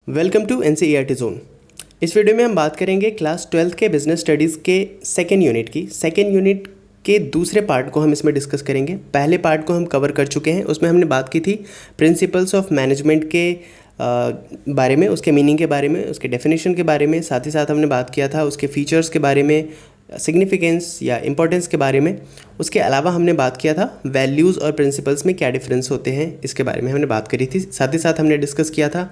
Welcome to NCERT zone. इस video में हम बात करेंगे क्लास 12th के बिजनेस स्टडीज़ के सेकेंड यूनिट की। सेकेंड यूनिट के दूसरे पार्ट को हम इसमें डिस्कस करेंगे। पहले पार्ट को हम कवर कर चुके हैं, उसमें हमने बात की थी प्रिंसिपल्स ऑफ मैनेजमेंट के बारे में, उसके मीनिंग के बारे में, उसके डेफिनेशन के बारे में। साथ ही साथ हमने बात किया था उसके फीचर्स के बारे में, सिग्निफिकेंस या इंपॉर्टेंस के बारे में। उसके अलावा हमने बात किया था वैल्यूज़ और प्रिंसिपल्स में क्या डिफरेंस होते हैं, इसके बारे में हमने बात करी थी। साथ ही साथ हमने डिस्कस किया था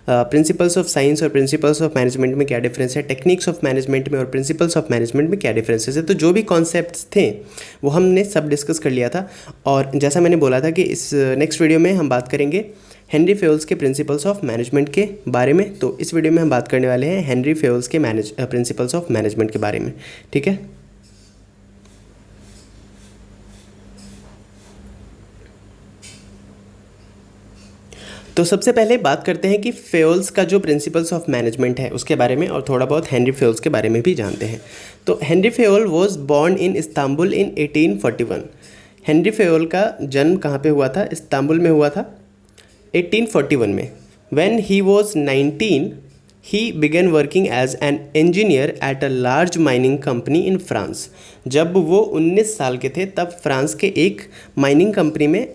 प्रिंसिपल्स ऑफ साइंस और प्रिंसिपल्स ऑफ मैनेजमेंट में क्या डिफरेंस है, टेक्निक्स ऑफ मैनेजमेंट में और प्रिंसिपल्स ऑफ मैनेजमेंट में क्या डिफरेंसेस है। तो जो भी कॉन्सेप्ट्स थे वो हमने सब डिस्कस कर लिया था। और जैसा मैंने बोला था कि इस नेक्स्ट वीडियो में हम बात करेंगे हेनरी फेयोल्स के प्रिंसिपल्स ऑफ मैनेजमेंट के बारे में। तो इस वीडियो में हम बात करने वाले हैं हेनरी फेयोल्स के प्रिंसिपल्स ऑफ मैनेजमेंट के बारे में। ठीक है, तो सबसे पहले बात करते हैं कि फेयोल्स का जो प्रिंसिपल्स ऑफ मैनेजमेंट है उसके बारे में, और थोड़ा बहुत हेनरी फेयोल्स के बारे में भी जानते हैं। तो Henry Fayol was born in Istanbul in 1841। Henry Fayol का जन्म कहाँ पे हुआ था? इस्तांबुल में हुआ था 1841 में। When he was 19 he began working as an engineer at a large mining company in France. जब वो 19 साल के थे तब फ्रांस के एक माइनिंग कंपनी में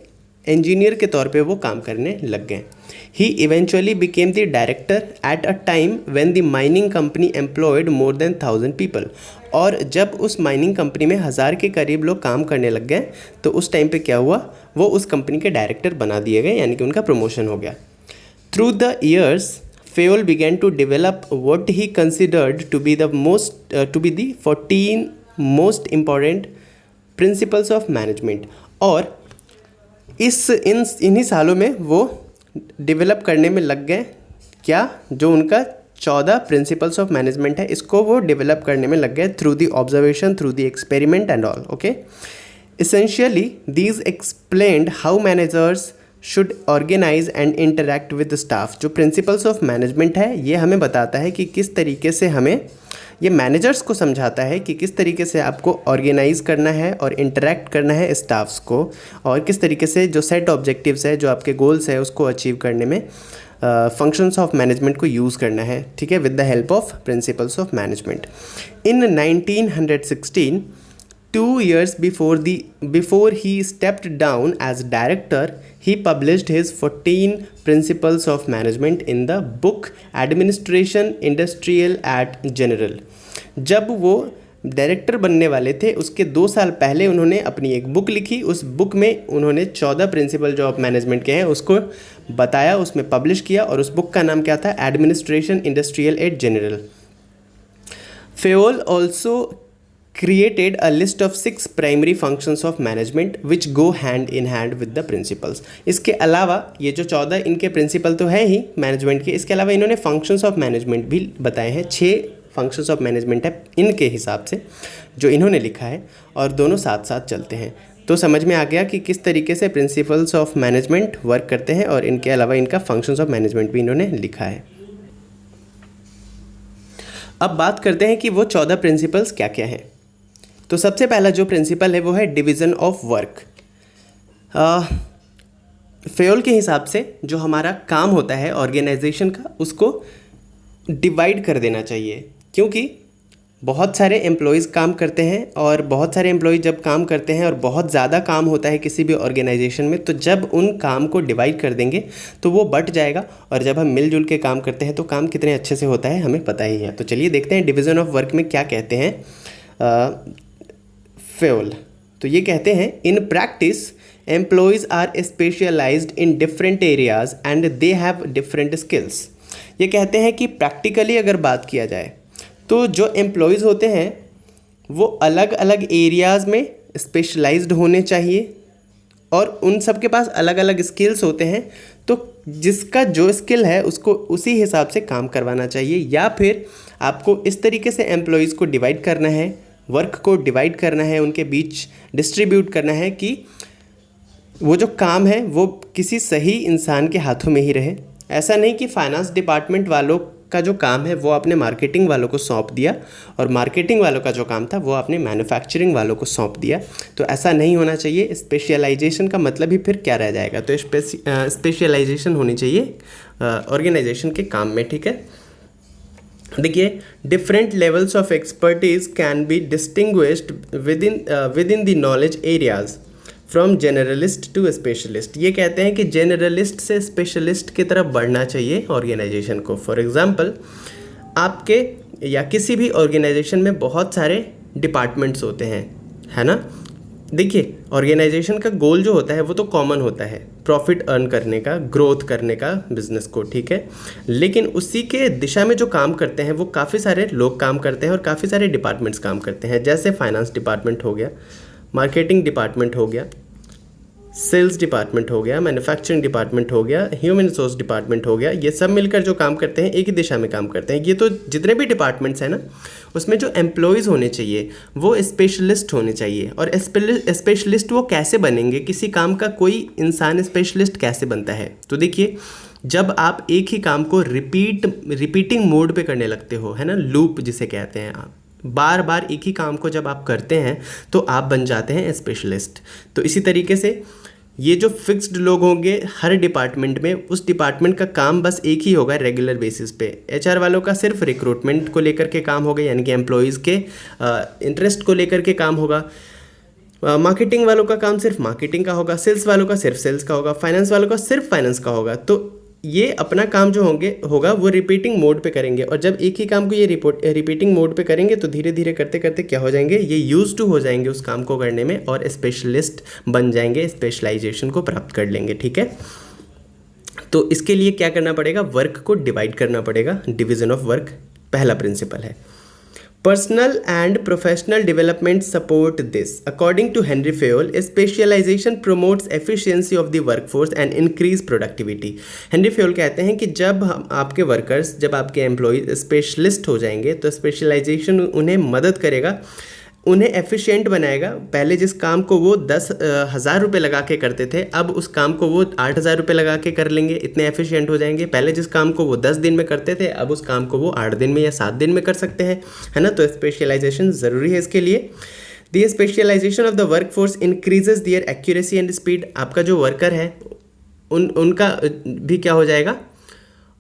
इंजीनियर के तौर पे वो काम करने लग गए। He eventually became the director at a time when the mining company employed more than 1000 people. और जब उस माइनिंग कंपनी में 1000 के करीब लोग काम करने लग गए तो उस टाइम पे क्या हुआ, वो उस कंपनी के डायरेक्टर बना दिए गए, यानी कि उनका प्रमोशन हो गया। Through the years Fayol began to develop what he considered to be the 14 most important principles of management. और इन्हीं सालों में वो डेवलप करने में लग गए क्या, जो उनका 14 प्रिंसिपल्स ऑफ मैनेजमेंट है, इसको वो डेवलप करने में लग गए through the observation, through the experiment and all. Okay, essentially these explained how managers should organize and interact with the staff। जो प्रिंसिपल्स ऑफ मैनेजमेंट है ये हमें बताता है कि किस तरीके से हमें, ये मैनेजर्स को समझाता है कि किस तरीके से आपको ऑर्गेनाइज करना है और इंटरेक्ट करना है स्टाफ्स को, और किस तरीके से जो सेट ऑब्जेक्टिव्स है, जो आपके गोल्स है, उसको अचीव करने में फंक्शंस ऑफ मैनेजमेंट को यूज़ करना है। ठीक है, with the help of principles of management. In 1916, 2 years before he stepped down as director, he published his 14 principles of management in the book Administration Industrial at General। जब वो director बनने वाले थे उसके 2 साल पहले उन्होंने अपनी एक बुक लिखी। उस बुक में उन्होंने 14 प्रिंसिपल जो ऑफ मैनेजमेंट के हैं उसको बताया, उसमें पब्लिश किया, और उस बुक का नाम क्या था? Administration industrial et general. Fayol also created a list of 6 primary functions of management which go hand in hand with the principles। इसके अलावा ये जो 14 इनके प्रिंसिपल तो है ही मैनेजमेंट के, इसके अलावा इन्होंने फंक्शंस ऑफ मैनेजमेंट भी बताए हैं। 6 फंक्शंस ऑफ मैनेजमेंट है इनके हिसाब से जो इन्होंने लिखा है, और दोनों साथ साथ चलते हैं। तो समझ में आ गया कि किस तरीके से प्रिंसिपल्स ऑफ मैनेजमेंट वर्क करते हैं, और इनके अलावा इनका फंक्शंस ऑफ मैनेजमेंट भी इन्होंने लिखा है। अब बात करते हैं कि वो 14 प्रिंसिपल्स क्या क्या हैं। तो सबसे पहला जो प्रिंसिपल है वो है डिवीज़न ऑफ वर्क। फेयोल के हिसाब से जो हमारा काम होता है ऑर्गेनाइजेशन का, उसको डिवाइड कर देना चाहिए, क्योंकि बहुत सारे एम्प्लॉयज़ काम करते हैं, और बहुत सारे एम्प्लॉयज़ जब काम करते हैं और बहुत ज़्यादा काम होता है किसी भी ऑर्गेनाइजेशन में, तो जब उन काम को डिवाइड कर देंगे तो वो बट जाएगा, और जब हम मिलजुल के काम करते हैं तो काम कितने अच्छे से होता है हमें पता ही है। तो चलिए देखते हैं डिवीज़न ऑफ वर्क में क्या कहते हैं फेयोल। तो ये कहते हैं, in practice employees are specialised in different areas and they have different skills. ये कहते हैं कि प्रैक्टिकली अगर बात किया जाए तो जो एम्प्लॉयज़ होते हैं वो अलग अलग एरियाज़ में स्पेशलाइज्ड होने चाहिए, और उन सब के पास अलग अलग स्किल्स होते हैं। तो जिसका जो स्किल है उसको उसी हिसाब से काम करवाना चाहिए, या फिर आपको इस तरीके से एम्प्लॉयज़ को डिवाइड करना है, वर्क को डिवाइड करना है, उनके बीच डिस्ट्रीब्यूट करना है कि वो जो काम है वो किसी सही इंसान के हाथों में ही रहे। ऐसा नहीं कि फाइनेंस डिपार्टमेंट वालों का जो काम है वो आपने मार्केटिंग वालों को सौंप दिया, और मार्केटिंग वालों का जो काम था वो आपने मैन्युफैक्चरिंग वालों को सौंप दिया। तो ऐसा नहीं होना चाहिए। स्पेशलाइजेशन का मतलब ही फिर क्या रह जाएगा? तो स्पेशलाइजेशन होनी चाहिए ऑर्गेनाइजेशन के काम में, ठीक है। देखिए, different levels of expertise can be distinguished within the knowledge areas from generalist to specialist. ये कहते हैं कि जनरलिस्ट से स्पेशलिस्ट की तरफ बढ़ना चाहिए ऑर्गेनाइजेशन को। फॉर एग्जांपल, आपके या किसी भी ऑर्गेनाइजेशन में बहुत सारे डिपार्टमेंट्स होते हैं, है ना। देखिए, ऑर्गेनाइजेशन का गोल जो होता है वो तो कॉमन होता है, प्रॉफिट अर्न करने का, ग्रोथ करने का बिजनेस को, ठीक है। लेकिन उसी के दिशा में जो काम करते हैं वो काफ़ी सारे लोग काम करते हैं और काफ़ी सारे डिपार्टमेंट्स काम करते हैं। जैसे फाइनेंस डिपार्टमेंट हो गया, मार्केटिंग डिपार्टमेंट हो गया, सेल्स डिपार्टमेंट हो गया, मैन्युफैक्चरिंग डिपार्टमेंट हो गया, ह्यूमन रिसोर्स डिपार्टमेंट हो गया। ये सब मिलकर जो काम करते हैं एक ही दिशा में काम करते हैं। ये तो जितने भी डिपार्टमेंट्स हैं ना, उसमें जो एम्प्लॉयज़ होने चाहिए वो स्पेशलिस्ट होने चाहिए। और स्पेशलिस्ट वो कैसे बनेंगे? किसी काम का कोई इंसान स्पेशलिस्ट कैसे बनता है? तो देखिए, जब आप एक ही काम को रिपीटिंग मोड पे करने लगते हो, है ना, लूप जिसे कहते हैं, आप बार बार एक ही काम को जब आप करते हैं तो आप बन जाते हैं स्पेशलिस्ट। तो इसी तरीके से ये जो फिक्स्ड लोग होंगे हर डिपार्टमेंट में, उस डिपार्टमेंट का काम बस एक ही होगा रेगुलर बेसिस पे। एचआर वालों का सिर्फ रिक्रूटमेंट को लेकर के काम होगा, यानी कि एम्प्लॉयज़ के इंटरेस्ट को लेकर के काम होगा। मार्केटिंग वालों का काम सिर्फ मार्केटिंग का होगा, सेल्स वालों का सिर्फ सेल्स का होगा, फाइनेंस वालों का सिर्फ फाइनेंस का होगा। तो ये अपना काम जो होगा वो रिपीटिंग मोड पे करेंगे। और जब एक ही काम को ये रिपीटिंग मोड पे करेंगे तो धीरे धीरे करते करते क्या हो जाएंगे, ये यूज टू हो जाएंगे उस काम को करने में और स्पेशलिस्ट बन जाएंगे, स्पेशलाइजेशन को प्राप्त कर लेंगे, ठीक है। तो इसके लिए क्या करना पड़ेगा? वर्क को डिवाइड करना पड़ेगा। डिवीजन ऑफ वर्क पहला प्रिंसिपल है। Personal and professional development support this. According to Henry Fayol, specialization promotes efficiency of the workforce and increase productivity. Henry Fayol कहते हैं कि जब आपके वर्कर्स, जब आपके एम्प्लॉय स्पेशलिस्ट हो जाएंगे तो स्पेशलाइजेशन उन्हें मदद करेगा, उन्हें एफिशिएंट बनाएगा। पहले जिस काम को वो 10,000 रुपये लगा के करते थे, अब उस काम को वो 8,000 रुपये लगा के कर लेंगे, इतने एफिशिएंट हो जाएंगे। पहले जिस काम को वो 10 दिन में करते थे, अब उस काम को वो 8 दिन में या 7 दिन में कर सकते हैं, है ना। तो स्पेशलाइजेशन ज़रूरी है इसके लिए। The specialisation of the work force increases their accuracy and speed. आपका जो वर्कर है उनका भी क्या हो जाएगा?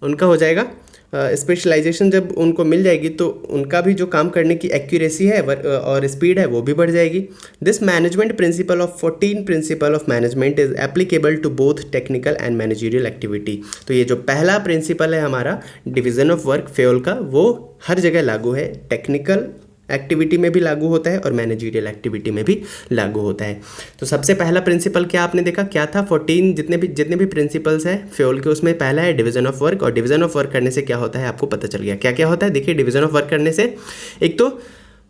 उनका हो जाएगा स्पेशलाइजेशन जब उनको मिल जाएगी तो उनका भी जो काम करने की एक्यूरेसी है और स्पीड है वो भी बढ़ जाएगी। This management principle of 14 principle of management is applicable to both technical and managerial activity. तो ये जो पहला प्रिंसिपल है हमारा डिवीजन ऑफ वर्क फेयोल का, वो हर जगह लागू है। टेक्निकल एक्टिविटी में भी लागू होता है और मैनेजरियल एक्टिविटी में भी लागू होता है। तो सबसे पहला प्रिंसिपल क्या आपने देखा, क्या था? 14 जितने भी प्रिंसिपल्स हैं फेयोल के, उसमें पहला है डिवीजन ऑफ वर्क। और डिवीजन ऑफ वर्क करने से क्या होता है आपको पता चल गया। क्या क्या होता है? देखिए, डिवीजन ऑफ वर्क करने से एक तो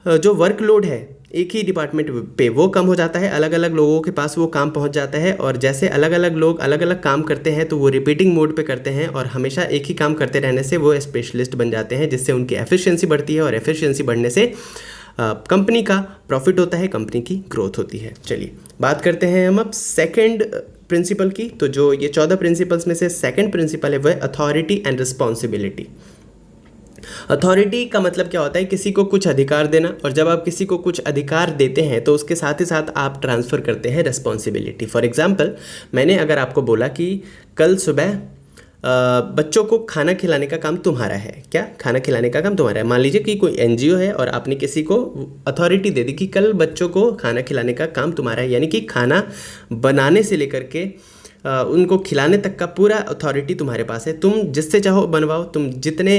जो वर्कलोड है एक ही डिपार्टमेंट पे वो कम हो जाता है, अलग अलग लोगों के पास वो काम पहुंच जाता है। और जैसे अलग अलग लोग अलग अलग काम करते हैं तो वो रिपीटिंग मोड पे करते हैं, और हमेशा एक ही काम करते रहने से वो स्पेशलिस्ट बन जाते हैं, जिससे उनकी एफिशिएंसी बढ़ती है। और एफिशिएंसी बढ़ने से कंपनी का प्रॉफिट होता है, कंपनी की ग्रोथ होती है। चलिए बात करते हैं हम अब सेकंड प्रिंसिपल की। तो जो ये 14 प्रिंसिपल्स में से सेकंड प्रिंसिपल है वह अथॉरिटी एंड रिस्पॉन्सिबिलिटी। अथॉरिटी का मतलब क्या होता है? किसी को कुछ अधिकार देना। और जब आप किसी को कुछ अधिकार देते हैं तो उसके साथ ही साथ आप ट्रांसफ़र करते हैं रिस्पॉन्सिबिलिटी। फॉर एग्जांपल, मैंने अगर आपको बोला कि कल सुबह बच्चों को खाना खिलाने का काम तुम्हारा है। क्या? खाना खिलाने का काम तुम्हारा है। मान लीजिए कि कोई एनजीओ है और आपने किसी को अथॉरिटी दे दी कि कल बच्चों को खाना खिलाने का काम तुम्हारा है, यानी कि खाना बनाने से लेकर के उनको खिलाने तक का पूरा अथॉरिटी तुम्हारे पास है। तुम जिससे चाहो बनवाओ, तुम जितने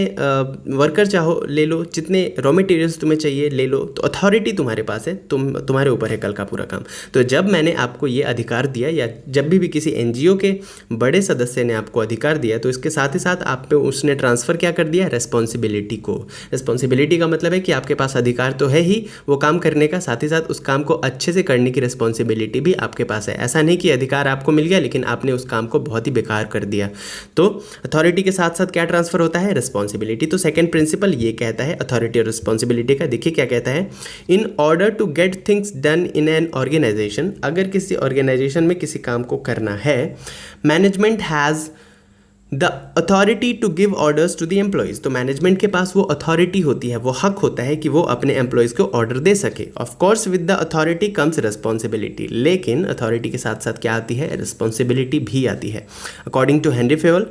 वर्कर चाहो ले लो, जितने रॉ मटेरियल्स तुम्हें चाहिए ले लो। तो अथॉरिटी तुम्हारे पास है, तुम्हारे ऊपर है कल का पूरा काम। तो जब मैंने आपको ये अधिकार दिया, या जब भी किसी एनजीओ के बड़े सदस्य ने आपको अधिकार दिया, तो इसके साथ ही साथ आप पे उसने ट्रांसफ़र क्या कर दिया? रिस्पॉन्सिबिलिटी को। रिस्पॉन्सिबिलिटी का मतलब है कि आपके पास अधिकार तो है ही वो काम करने का, साथ ही साथ उस काम को अच्छे से करने की रिस्पॉन्सिबिलिटी भी आपके पास है। ऐसा नहीं कि अधिकार आपको मिल गया लेकिन आपने उस काम को बहुत ही बेकार कर दिया। तो अथॉरिटी के साथ साथ क्या ट्रांसफर होता है? रिस्पॉन्सिबिलिटी। तो सेकंड प्रिंसिपल ये कहता है अथॉरिटी और रिस्पॉन्सिबिलिटी का। देखिए क्या कहता है, in order to get things done in an organisation, अगर किसी ऑर्गेनाइजेशन में किसी काम को करना है, management has the authority to give orders to the employees, तो मैनेजमेंट के पास वो अथॉरिटी होती है, वो हक होता है कि वो अपने एम्प्लॉयज़ को ऑर्डर दे सके। Of course with the authority comes responsibility, लेकिन अथॉरिटी के साथ साथ क्या आती है, रिस्पॉन्सिबिलिटी भी आती है। According to Henri Fayol,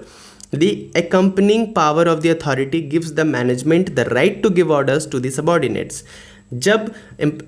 the accompanying power of the authority gives the management the right to give orders to the subordinates। जब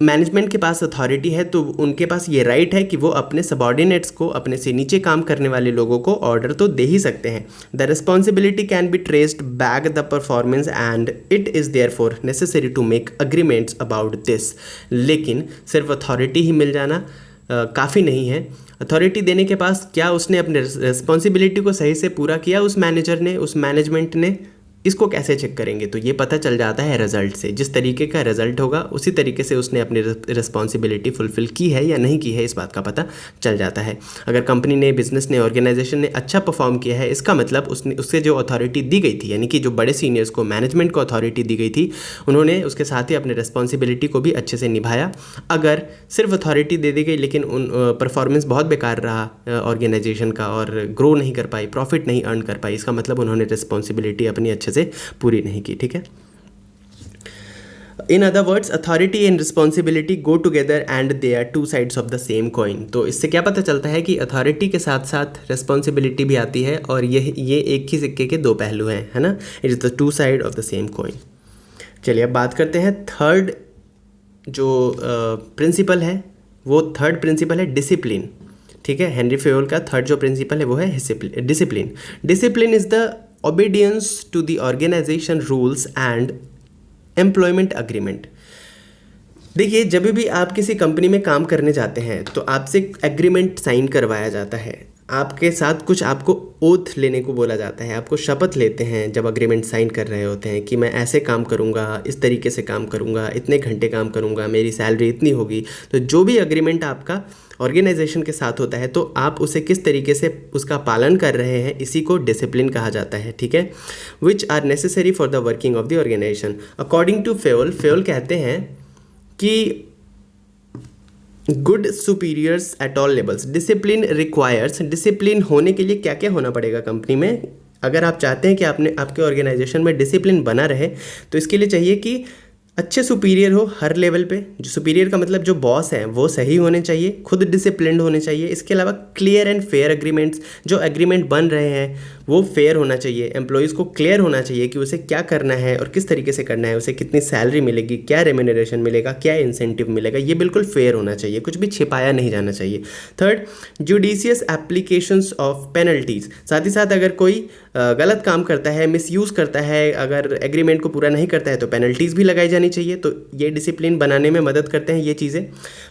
मैनेजमेंट के पास अथॉरिटी है तो उनके पास ये राइट है कि वो अपने सबॉर्डिनेट्स को, अपने से नीचे काम करने वाले लोगों को ऑर्डर तो दे ही सकते हैं। The responsibility can be traced back the performance and it is therefore necessary to make agreements about this. लेकिन सिर्फ अथॉरिटी ही मिल जाना काफ़ी नहीं है। अथॉरिटी देने के पास क्या उसने अपने रिस्पॉन्सिबिलिटी को सही से पूरा किया उस मैनेजर ने, उस मैनेजमेंट ने, इसको कैसे चेक करेंगे, तो ये पता चल जाता है रिजल्ट से। जिस तरीके का रिजल्ट होगा उसी तरीके से उसने अपनी रिस्पॉन्सिबिलिटी फुलफिल की है या नहीं की है, इस बात का पता चल जाता है। अगर कंपनी ने, बिजनेस ने, ऑर्गेनाइजेशन ने अच्छा परफॉर्म किया है, इसका मतलब उससे जो अथॉरिटी दी गई थी, यानी कि जो बड़े सीनियर्स को, मैनेजमेंट को अथॉरिटी दी गई थी, उन्होंने उसके साथ ही अपने रिस्पॉन्सिबिलिटी को भी अच्छे से निभाया। अगर सिर्फ अथॉरिटी दे दी गई लेकिन उन परफॉर्मेंस बहुत बेकार रहा ऑर्गेनाइजेशन का और ग्रो नहीं कर पाई, प्रॉफिट नहीं अर्न कर पाई, इसका मतलब उन्होंने रिस्पॉन्सिबिलिटी अपनी अच्छे से पूरी नहीं की। ठीक है, in other words authority and responsibility go together and they are two sides of the same coin. तो इससे क्या पता चलता है कि अथॉरिटी के साथ साथ रिस्पॉन्सिबिलिटी भी आती है और ये एक ही सिक्के के दो पहलू हैं, है ना। It is the two side of the same coin. चलिए अब बात करते हैं थर्ड जो प्रिंसिपल है, वो थर्ड प्रिंसिपल है डिसिप्लिन। ठीक है, हेनरी फेवल का थर्ड जो प्रिंसिपल है वो है discipline. Discipline is the obedience to the organization rules and employment agreement। देखिए, जब भी आप किसी कंपनी में काम करने जाते हैं तो आपसे एग्रीमेंट साइन करवाया जाता है, आपके साथ कुछ आपको ओथ लेने को बोला जाता है, आपको शपथ लेते हैं जब अग्रीमेंट साइन कर रहे होते हैं कि मैं ऐसे काम करूँगा, इस तरीके से काम करूँगा, इतने घंटे काम करूँगा, मेरी सैलरी इतनी होगी। तो जो भी अग्रीमेंट आपका ऑर्गेनाइजेशन के साथ होता है तो आप उसे किस तरीके से उसका पालन कर रहे हैं, इसी को डिसिप्लिन कहा जाता है। ठीक है, which are necessary for the working of the organisation. According to Fayol कहते हैं कि good superiors at all levels, discipline requires. Discipline होने के लिए क्या क्या होना पड़ेगा कंपनी में, अगर आप चाहते हैं कि आपके ऑर्गेनाइजेशन में डिसिप्लिन बना रहे तो इसके लिए चाहिए कि अच्छे सुपीरियर हो हर लेवल पे। जो सुपीरियर का मतलब जो बॉस है वो सही होने चाहिए, खुद डिसिप्लिन्ड होने चाहिए। इसके अलावा क्लियर एंड फेयर एग्रीमेंट्स, जो एग्रीमेंट बन रहे हैं वो फेयर होना चाहिए। एम्प्लॉयज़ को क्लियर होना चाहिए कि उसे क्या करना है और किस तरीके से करना है, उसे कितनी सैलरी मिलेगी, क्या रेम्यूनरेशन मिलेगा, क्या इंसेंटिव मिलेगा, ये बिल्कुल फेयर होना चाहिए, कुछ भी छिपाया नहीं जाना चाहिए। Third, judicious applications of penalties. साथ ही साथ अगर कोई गलत काम करता है, मिसयूज़ करता है, अगर एग्रीमेंट को पूरा नहीं करता है तो पेनल्टीज़ भी लगाई जानी चाहिए। तो ये डिसिप्लिन बनाने में मदद करते हैं ये चीज़ें।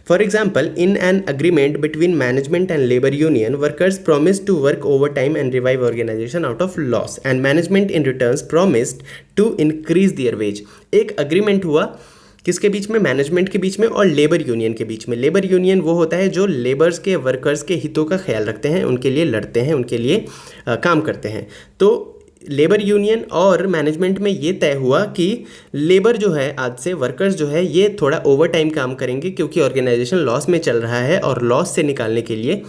For example, in an agreement between management and labour union, workers promise to work over time and revive organisation out of loss and management in returns promised to increase their wage. एक agreement हुआ किसके बीच में, management के बीच में और labour union के बीच में। Labour union वो होता है जो लेबर्स के, वर्कर्स के हितों का ख्याल रखते हैं, उनके लिए लड़ते हैं, उनके लिए काम करते हैं। तो लेबर यूनियन और मैनेजमेंट में ये तय हुआ कि लेबर जो है, आज से वर्कर्स जो है ये थोड़ा ओवर टाइम काम करेंगे क्योंकि ऑर्गेनाइजेशन लॉस में चल रहा है और लॉस से निकालने के लिए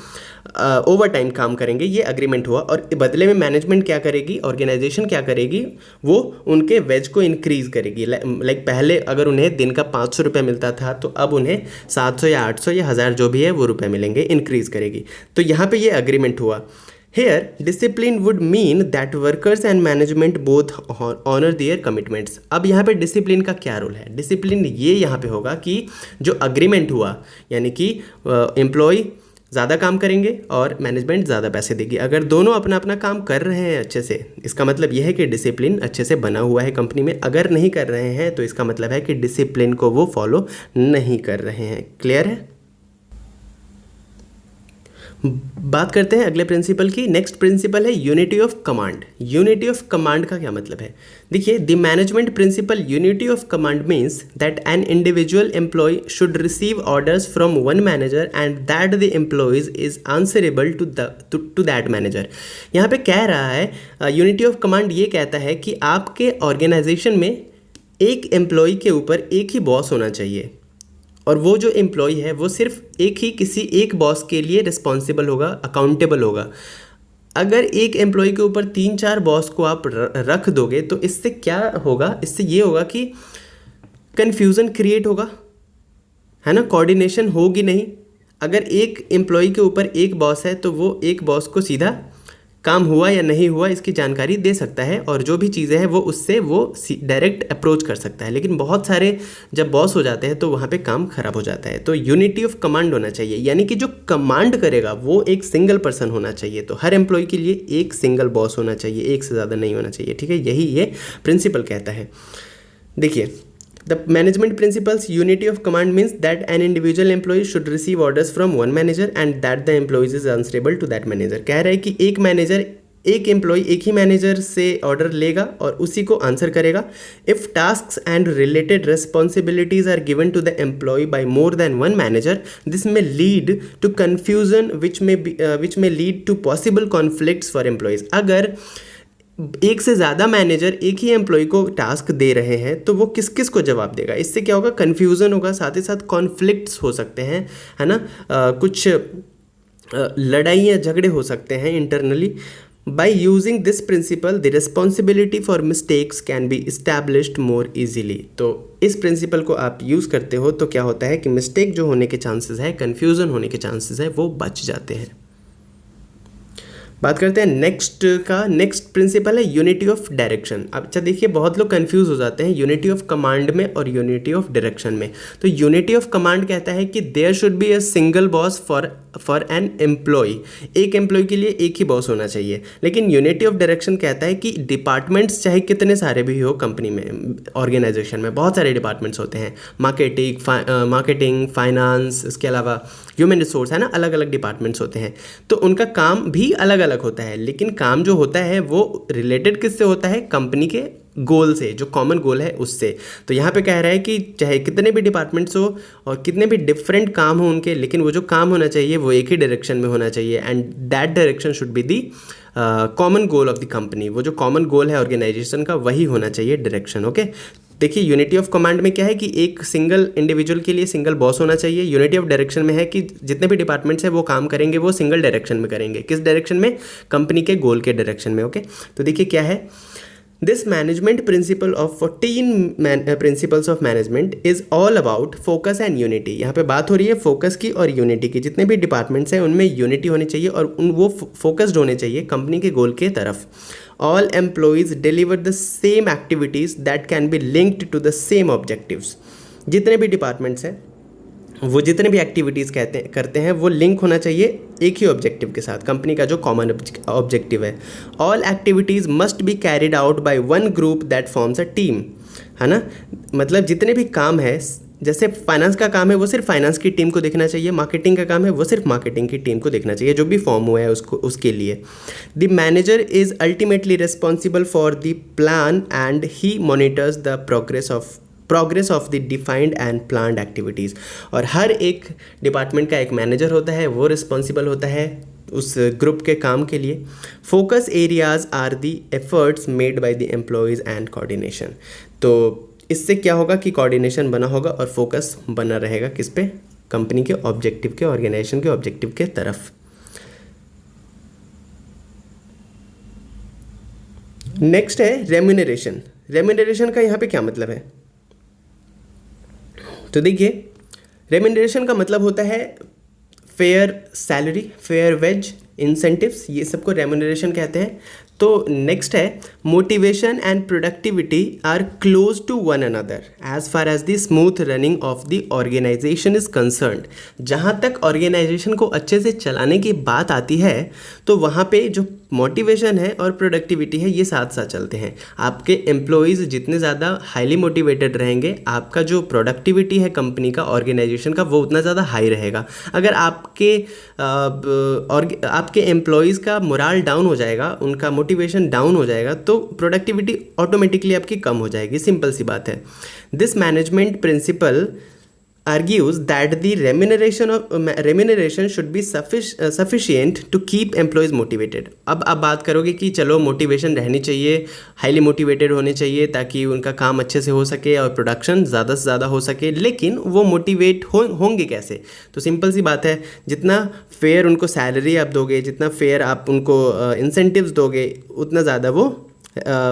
ओवर टाइम काम करेंगे। ये अग्रीमेंट हुआ और बदले में मैनेजमेंट क्या करेगी, ऑर्गेनाइजेशन क्या करेगी, वो उनके वेज को इंक्रीज करेगी। लाइक पहले अगर उन्हें दिन का 500 रुपये मिलता था तो अब उन्हें 700 या 800 या 1000 जो भी है वो रुपये मिलेंगे, इंक्रीज करेगी। तो यहाँ पे ये अग्रीमेंट हुआ। Here, discipline would mean that workers and management both honor their commitments। अब यहाँ पे डिसिप्लिन का क्या रोल है, डिसिप्लिन ये यहाँ पे होगा कि जो अग्रीमेंट हुआ, यानी कि एम्प्लॉय ज़्यादा काम करेंगे और मैनेजमेंट ज़्यादा पैसे देगी। अगर दोनों अपना अपना काम कर रहे हैं अच्छे से, इसका मतलब यह है कि डिसिप्लिन अच्छे से बना हुआ है कंपनी में। अगर नहीं कर रहे हैं तो इसका मतलब है कि डिसिप्लिन को वो फॉलो नहीं कर रहे हैं। क्लियर है? बात करते हैं अगले प्रिंसिपल की। नेक्स्ट प्रिंसिपल है unity of command. Unity of command का क्या मतलब है? देखिए, the management principle unity of command means that an individual employee should receive orders from one manager and that the employees is answerable to that manager. यहाँ पे कह रहा है, यूनिटी ऑफ कमांड ये कहता है कि आपके ऑर्गेनाइजेशन में एक एम्प्लॉय के ऊपर एक ही बॉस होना चाहिए और वो जो एम्प्लॉय है वो सिर्फ किसी एक बॉस के लिए रिस्पॉन्सिबल होगा, अकाउंटेबल होगा। अगर एक एम्प्लॉय के ऊपर 3-4 बॉस को आप रख दोगे तो इससे क्या होगा, इससे ये होगा कि कन्फ्यूज़न क्रिएट होगा, है ना, कोऑर्डिनेशन होगी नहीं। अगर एक एम्प्लॉय के ऊपर एक बॉस है तो वो एक बॉस को सीधा काम हुआ या नहीं हुआ इसकी जानकारी दे सकता है, और जो भी चीज़ें हैं वो उससे वो डायरेक्ट अप्रोच कर सकता है। लेकिन बहुत सारे जब बॉस हो जाते हैं तो वहाँ पे काम खराब हो जाता है। तो यूनिटी ऑफ कमांड होना चाहिए, यानी कि जो कमांड करेगा वो एक सिंगल पर्सन होना चाहिए। तो हर एम्प्लॉय के लिए एक सिंगल बॉस होना चाहिए, एक से ज़्यादा नहीं होना चाहिए, ठीक है, यही ये प्रिंसिपल कहता है। देखिए, the management principles unity of command means that an individual employee should receive orders from one manager and that the employees is answerable to that manager। कह रहा है कि एक मैनेजर, एक एम्प्लॉय एक ही मैनेजर से ऑर्डर लेगा और उसी को आंसर करेगा। If tasks and related responsibilities are given to the employee by more than one manager, this may lead to confusion which may lead to possible conflicts for employees. अगर एक से ज़्यादा मैनेजर एक ही एम्प्लॉय को task दे रहे हैं तो वो किस किस को जवाब देगा, इससे क्या होगा, कन्फ्यूज़न होगा, साथ ही साथ कॉन्फ्लिक्ट्स हो सकते हैं, है ना, कुछ लड़ाई या झगड़े हो सकते हैं internally. By using this principle the responsibility for mistakes can be established more easily. तो इस प्रिंसिपल को आप यूज़ करते हो तो क्या होता है कि मिस्टेक जो होने के चांसेस है, कन्फ्यूज़न होने के चांसेस है, वो बच जाते हैं। बात करते हैं नेक्स्ट प्रिंसिपल है यूनिटी ऑफ डायरेक्शन। अब अच्छा देखिए, बहुत लोग कंफ्यूज हो जाते हैं यूनिटी ऑफ कमांड में और यूनिटी ऑफ डायरेक्शन में। तो यूनिटी ऑफ कमांड कहता है कि there should be a single boss for an employee, एक एम्प्लॉय के लिए एक ही बॉस होना चाहिए। लेकिन यूनिटी ऑफ डायरेक्शन कहता है कि डिपार्टमेंट्स चाहे कितने सारे भी हो कंपनी में, ऑर्गेनाइजेशन में बहुत सारे डिपार्टमेंट्स होते हैं, मार्केटिंग, फाइनेंस, इसके अलावा ह्यूमन रिसोर्स, है ना, अलग अलग डिपार्टमेंट्स होते हैं। तो उनका काम भी अलग अलग होता है, लेकिन काम जो होता है वो रिलेटेड किससे होता है, कंपनी के गोल से, जो कॉमन गोल है उससे। तो यहाँ पे कह रहा है कि चाहे कितने भी डिपार्टमेंट्स हो और कितने भी डिफरेंट काम हो उनके, लेकिन वो जो काम होना चाहिए वो एक ही डायरेक्शन में होना चाहिए, and that direction should be the common goal of the company. वो जो कॉमन गोल है ऑर्गेनाइजेशन का वही होना चाहिए डायरेक्शन। ओके, देखिए यूनिटी ऑफ कमांड में क्या है कि एक सिंगल इंडिविजुअल के लिए सिंगल बॉस होना चाहिए। यूनिटी ऑफ डायरेक्शन में है कि जितने भी डिपार्टमेंट्स हैं वो काम करेंगे वो सिंगल डायरेक्शन में करेंगे। किस डायरेक्शन में, कंपनी के गोल के डायरेक्शन में। ओके, तो देखिए क्या है, this management principle of 14 principles of management is all about focus and unity. यहाँ पे बात हो रही है फोकस की और यूनिटी की। जितने भी डिपार्टमेंट्स हैं उनमें यूनिटी होनी चाहिए और वो फोकस्ड होने चाहिए कंपनी के गोल के तरफ। All employees deliver the same activities that can be linked to the same objectives। जितने भी डिपार्टमेंट्स हैं वो जितने भी एक्टिविटीज़ करते हैं वो लिंक होना चाहिए एक ही ऑब्जेक्टिव के साथ, कंपनी का जो कॉमन ऑब्जेक्टिव है। All activities must be carried out by one group that forms a team, है ना, मतलब जितने भी काम है, जैसे फाइनेंस का काम है वो सिर्फ फाइनेंस की टीम को देखना चाहिए, मार्केटिंग का काम है वो सिर्फ मार्केटिंग की टीम को देखना चाहिए, जो भी फॉर्म हुआ है उसके लिए। The manager is ultimately responsible for the plan and he monitors the progress of the defined and planned activities. और हर एक डिपार्टमेंट का एक मैनेजर होता है, वो रिस्पॉन्सिबल होता है उस ग्रुप के काम के लिए। Focus areas are the efforts made by the employees and coordination. तो इससे क्या होगा कि कोऑर्डिनेशन बना होगा और फोकस बना रहेगा किस पे, कंपनी के ऑब्जेक्टिव के, ऑर्गेनाइजेशन के ऑब्जेक्टिव के तरफ। नेक्स्ट है रेम्यूनरेशन। रेम्यूनरेशन का यहाँ पे क्या मतलब है, तो देखिए रेम्यूनरेशन का मतलब होता है fair salary, fair wage, incentives, ये सबको रेम्यूनरेशन कहते हैं। तो नेक्स्ट है motivation and productivity are close to one another as far as the smooth running of the organisation is concerned. जहाँ तक ऑर्गेनाइजेशन को अच्छे से चलाने की बात आती है तो वहाँ पे जो मोटिवेशन है और प्रोडक्टिविटी है ये साथ साथ चलते हैं। आपके एम्प्लॉयज़ जितने ज़्यादा हाईली मोटिवेटेड रहेंगे, आपका जो प्रोडक्टिविटी है कंपनी का, ऑर्गेनाइजेशन का, वो उतना ज़्यादा हाई रहेगा। अगर आपके एम्प्लॉयज़ का मोराल डाउन हो जाएगा, उनका मोटिवेशन डाउन हो जाएगा, तो प्रोडक्टिविटी ऑटोमेटिकली आपकी कम हो जाएगी, सिंपल सी बात है। This management principle argues that the remuneration should be sufficient to keep employees motivated. अब आप बात करोगे कि चलो मोटिवेशन रहनी चाहिए, हाईली मोटिवेटेड होने चाहिए ताकि उनका काम अच्छे से हो सके और प्रोडक्शन ज़्यादा से ज़्यादा हो सके, लेकिन वो मोटिवेट होंगे कैसे? तो सिंपल सी बात है, जितना फेयर उनको सैलरी आप दोगे, जितना फेयर आप उनको इंसेंटिव्स दोगे, उतना ज़्यादा वो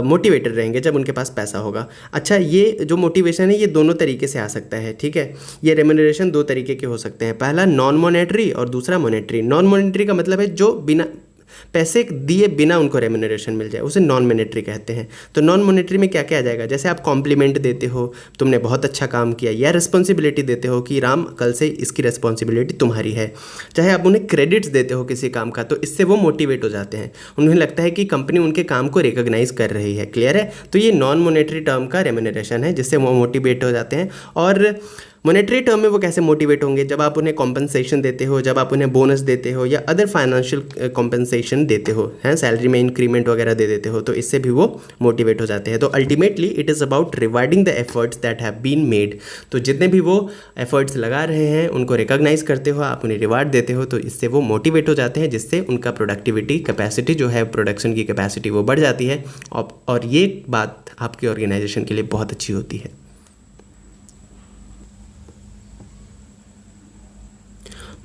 मोटिवेटेड रहेंगे जब उनके पास पैसा होगा। अच्छा, ये जो मोटिवेशन है ये दोनों तरीके से आ सकता है, ठीक है। ये रेम्यूनरेशन दो तरीके के हो सकते हैं, पहला नॉन मॉनेटरी और दूसरा मॉनेटरी। नॉन मॉनेटरी का मतलब है जो बिना पैसे दिए बिना उनको रेम्यूनरेशन मिल जाए, उसे नॉन मॉनेटरी कहते हैं। तो नॉन मॉनेटरी में क्या क्या आ जाएगा? जैसे आप कॉम्प्लीमेंट देते हो, तुमने बहुत अच्छा काम किया, या रिस्पॉन्सिबिलिटी देते हो कि राम कल से इसकी रिस्पॉन्सिबिलिटी तुम्हारी है। चाहे आप उन्हें क्रेडिट्स देते हो किसी काम का, तो इससे वो मोटिवेट हो जाते हैं, उन्हें लगता है कि कंपनी उनके काम को रिकॉग्नाइज कर रही है। क्लियर है? तो ये नॉन मॉनेटरी टर्म का रेम्यूनरेशन है जिससे वो मोटिवेट हो जाते हैं। और मॉनेटरी टर्म में वो कैसे मोटिवेट होंगे? जब आप उन्हें कॉम्पनसेशन देते हो, जब आप उन्हें बोनस देते हो या अदर फाइनेंशियल कॉम्पनसेशन देते हो, हैं, सैलरी में इंक्रीमेंट वगैरह दे देते हो, तो इससे भी वो मोटिवेट हो जाते हैं। तो ultimately it is about rewarding the efforts that have been made. तो जितने भी वो एफर्ट्स लगा रहे हैं उनको रिकॉग्नाइज करते हो, आप उन्हें रिवार्ड देते हो, तो इससे वो मोटिवेट हो जाते हैं, जिससे उनका प्रोडक्टिविटी कैपेसिटी जो है, प्रोडक्शन की कैपेसिटी वो बढ़ जाती है। और ये बात आपकी ऑर्गेनाइजेशन के लिए बहुत अच्छी होती है।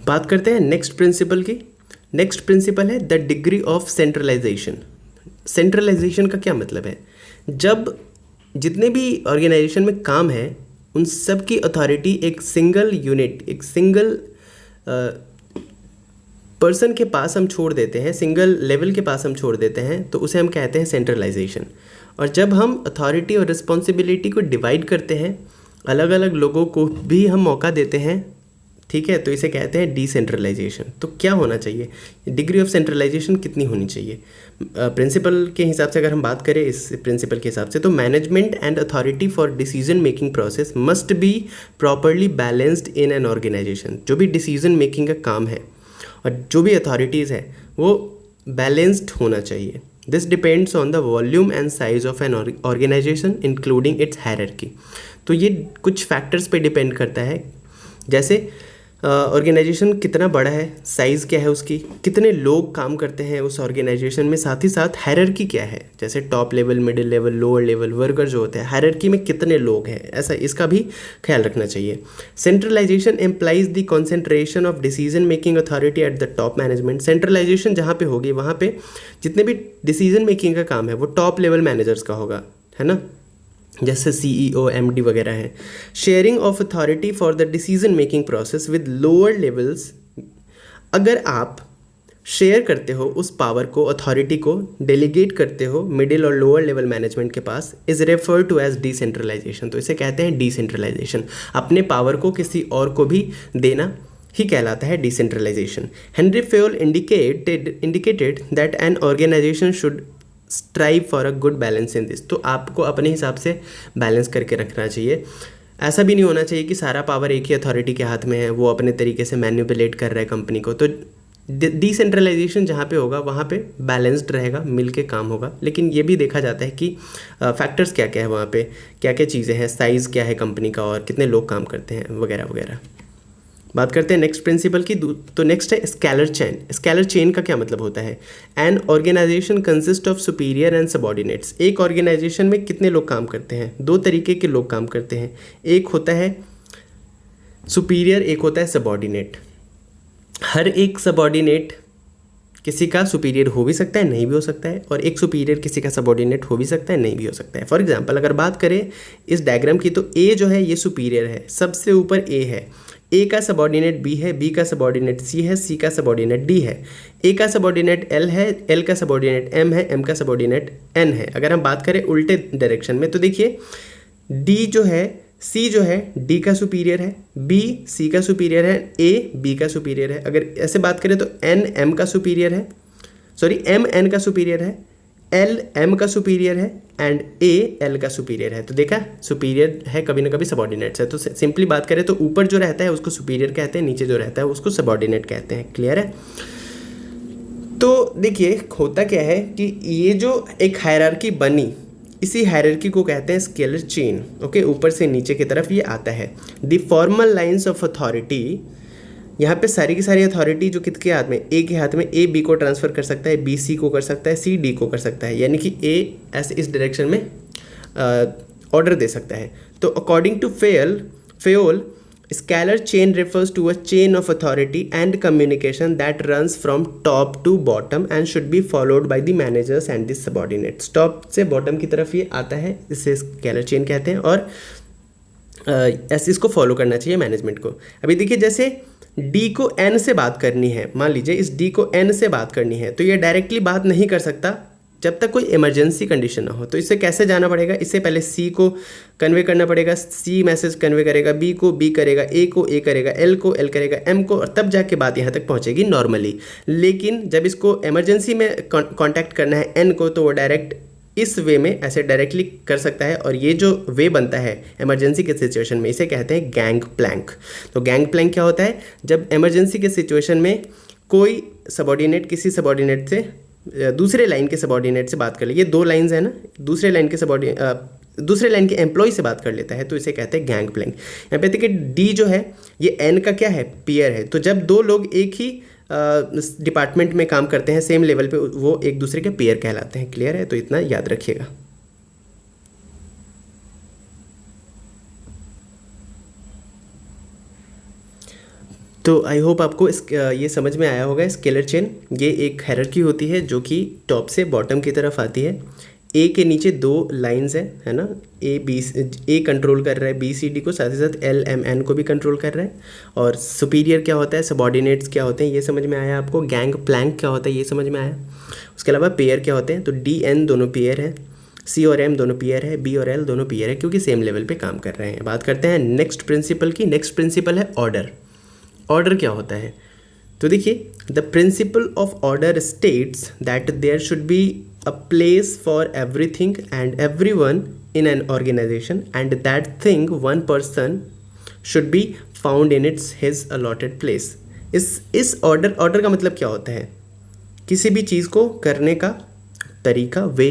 बात करते हैं नेक्स्ट प्रिंसिपल की। नेक्स्ट प्रिंसिपल है the degree of centralisation. Centralisation का क्या मतलब है? जब जितने भी ऑर्गेनाइजेशन में काम है उन सब की अथॉरिटी एक सिंगल यूनिट, एक सिंगल पर्सन के पास हम छोड़ देते हैं, सिंगल लेवल के पास हम छोड़ देते हैं, तो उसे हम कहते हैं सेंट्रलाइजेशन। और जब हम अथॉरिटी और रिस्पॉन्सिबिलिटी को डिवाइड करते हैं, अलग अलग लोगों को भी हम मौका देते हैं, ठीक है, तो इसे कहते हैं डिसेंट्रलाइजेशन। तो क्या होना चाहिए? डिग्री ऑफ सेंट्रलाइजेशन कितनी होनी चाहिए? प्रिंसिपल के हिसाब से अगर हम बात करें, इस प्रिंसिपल के हिसाब से, तो management and authority for decision making process must be properly balanced in an organisation. जो भी डिसीजन मेकिंग का काम है और जो भी अथॉरिटीज़ है वो बैलेंस्ड होना चाहिए। This depends on the volume and size of an organisation including its hierarchy. तो ये कुछ फैक्टर्स पे डिपेंड करता है, जैसे ऑर्गेनाइजेशन कितना बड़ा है, साइज़ क्या है उसकी, कितने लोग काम करते हैं उस ऑर्गेनाइजेशन में, साथ ही साथ हायरार्की क्या है, जैसे top level, middle level, lower level, worker जो होते हैं, हायरार्की में कितने लोग हैं, ऐसा इसका भी ख्याल रखना चाहिए। Centralisation employs the concentration of decision making authority at the top management. Centralisation जहाँ पे होगी वहाँ पे जितने भी डिसीजन मेकिंग का काम है वो टॉप लेवल मैनेजर्स का होगा, है ना, जैसे CEO, MD वगैरह हैं। Sharing of authority for the decision making process with lower levels. अगर आप शेयर करते हो उस पावर को, अथॉरिटी को डेलीगेट करते हो मिडिल और लोअर लेवल मैनेजमेंट के पास, is refer to as decentralisation. तो इसे कहते हैं डिसेंट्रलाइजेशन। अपने पावर को किसी और को भी देना ही कहलाता है decentralisation. Henri Fayol indicated that an organisation should strive for a good balance in this. तो आपको अपने हिसाब से बैलेंस करके रखना चाहिए। ऐसा भी नहीं होना चाहिए कि सारा पावर एक ही अथॉरिटी के हाथ में है, वो अपने तरीके से मैनिपुलेट कर रहा है कंपनी को। तो डिसेंट्रलाइजेशन जहाँ पे होगा वहाँ पे बैलेंस्ड रहेगा, मिल के काम होगा। लेकिन ये भी देखा जाता है कि फैक्टर्स क्या क्या है वहाँ पे, क्या क्या चीज़ें हैं, साइज़ क्या है कंपनी का और कितने लोग काम करते हैं वगैरह वगैरह। बात करते हैं नेक्स्ट प्रिंसिपल की। तो नेक्स्ट है स्केलर चेन। स्केलर चेन का क्या मतलब होता है? An organization consist of superior and subordinates. एक ऑर्गेनाइजेशन में कितने लोग काम करते हैं? दो तरीके के लोग काम करते हैं, एक होता है सुपीरियर, एक होता है सबऑर्डिनेट। हर एक सबऑर्डिनेट किसी का सुपीरियर हो भी सकता है, नहीं भी हो सकता है, और एक सुपीरियर किसी का सबऑर्डिनेट हो भी सकता है, नहीं भी हो सकता है। फॉर एग्जांपल अगर बात करें इस डायग्राम की, तो ए जो है ये सुपीरियर है, सबसे ऊपर ए है, ए का सबऑर्डिनेट बी है, बी का सबऑर्डिनेट सी है, सी का सबऑर्डिनेट डी है, ए का सबऑर्डिनेट एल है, एल का सबऑर्डिनेट एम है, एम का सबऑर्डिनेट एन है। अगर हम बात करें उल्टे डायरेक्शन में, तो देखिए डी जो है, सी जो है डी का सुपीरियर है, बी सी का सुपीरियर है, ए बी का सुपीरियर है। अगर ऐसे बात करें तो एन एम का सुपीरियर है, सॉरी एम एन का सुपीरियर है, एल एम का सुपीरियर है एंड ए एल का सुपीरियर है। तो देखा, सुपीरियर है कभी ना कभी सबऑर्डिनेट्स है। तो सिंपली बात करें तो ऊपर जो रहता है उसको सुपीरियर कहते हैं, नीचे जो रहता है उसको सबऑर्डिनेट कहते हैं। क्लियर है? तो देखिए होता क्या है कि ये जो एक हायरार्की बनी, इसी हायरार्की को कहते हैं स्केलर चेन। ओके, ऊपर से नीचे की तरफ ये आता है। The formal lines of authority, यहाँ पे सारी की सारी अथॉरिटी जो किसके हाथ में, ए के हाथ में, ए बी को ट्रांसफ़र कर सकता है, बी सी को कर सकता है, सी डी को कर सकता है, यानी कि ए ऐसे इस डायरेक्शन में ऑर्डर दे सकता है। तो according to Fayol, scalar chain refers to a chain of authority and communication that runs from top to bottom and should be followed by the managers and the subordinates। top से bottom की तरफ ये आता है, इसे scalar chain कहते हैं, और ऐसे इसको फॉलो करना चाहिए मैनेजमेंट को। अभी देखिए, जैसे डी को एन से बात करनी है, मान लीजिए इस डी को एन से बात करनी है, तो ये डायरेक्टली बात नहीं कर सकता जब तक कोई इमरजेंसी कंडीशन ना हो। तो इससे कैसे जाना पड़ेगा, इससे पहले सी को कन्वे करना पड़ेगा, सी मैसेज कन्वे करेगा, बी को बी करेगा, ए को ए करेगा, एल को एल करेगा, एम को, और तब जाके बात यहाँ तक पहुँचेगी नॉर्मली। लेकिन जब इसको इमरजेंसी में कांटेक्ट करना है एन को, तो वो डायरेक्ट इस वे में ऐसे डायरेक्टली कर सकता है, और ये जो वे बनता है इमरजेंसी के सिचुएशन में, इसे कहते हैं गैंग प्लैंक। तो गैंग प्लैंक क्या होता है, जब इमरजेंसी के सिचुएशन में कोई सबॉर्डिनेट किसी सबॉर्डिनेट से दूसरे लाइन के सबॉर्डिनेट से बात कर ले, ये दो लाइंस है ना, दूसरे लाइन के एम्प्लॉय से बात कर लेता है, तो इसे कहते हैं गैंग प्लैंक। यहाँ पे देखिए डी जो है ये एन का क्या है, पीयर है। तो जब दो लोग एक ही डिपार्टमेंट में काम करते हैं सेम लेवल पे, वो एक दूसरे के पीयर कहलाते हैं। क्लियर है, तो इतना याद रखिएगा। तो आई होप आपको ये समझ में आया होगा। स्केलर चेन ये एक हायरार्की होती है जो कि टॉप से बॉटम की तरफ आती है। ए के नीचे दो लाइंस है ना, ए कंट्रोल कर रहा है बी सी डी को, साथ ही साथ एल एम एन को भी कंट्रोल कर रहा है। और सुपीरियर क्या होता है, सबॉर्डिनेट्स क्या होते हैं, ये समझ में आया आपको। गैंग प्लैंक क्या होता है, ये समझ में आया। उसके अलावा पेयर क्या होते हैं, तो डी एन दोनों पेयर हैं, सी और एम दोनों पेयर है, बी और एल दोनों पेयर है, क्योंकि सेम लेवल पे काम कर रहे हैं। बात करते हैं नेक्स्ट प्रिंसिपल की। नेक्स्ट प्रिंसिपल है ऑर्डर। ऑर्डर क्या होता है, तो देखिए the principle of order states that there should be a place for everything and everyone in an organization and that thing one person should be found in its his allotted place. इस order का मतलब क्या होता है, किसी भी चीज़ को करने का तरीका, वे,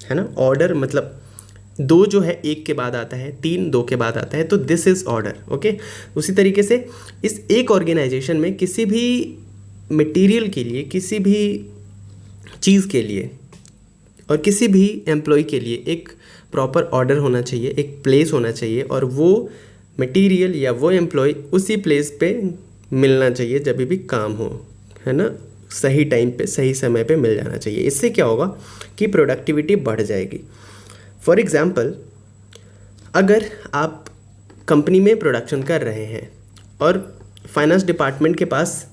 है ना। ऑर्डर मतलब दो जो है एक के बाद आता है, तीन दो के बाद आता है, तो दिस इज़ ऑर्डर। ओके, उसी तरीके से इस एक ऑर्गेनाइजेशन में किसी भी मटेरियल के लिए, किसी भी चीज़ के लिए और किसी भी एम्प्लॉय के लिए एक प्रॉपर ऑर्डर होना चाहिए, एक प्लेस होना चाहिए, और वो मटेरियल या वो एम्प्लॉय उसी प्लेस पे मिलना चाहिए जब भी काम हो, है ना। सही टाइम पे सही समय पे मिल जाना चाहिए। इससे क्या होगा कि प्रोडक्टिविटी बढ़ जाएगी। फॉर एग्ज़ाम्पल, अगर आप कंपनी में प्रोडक्शन कर रहे हैं और फाइनेंस डिपार्टमेंट के पास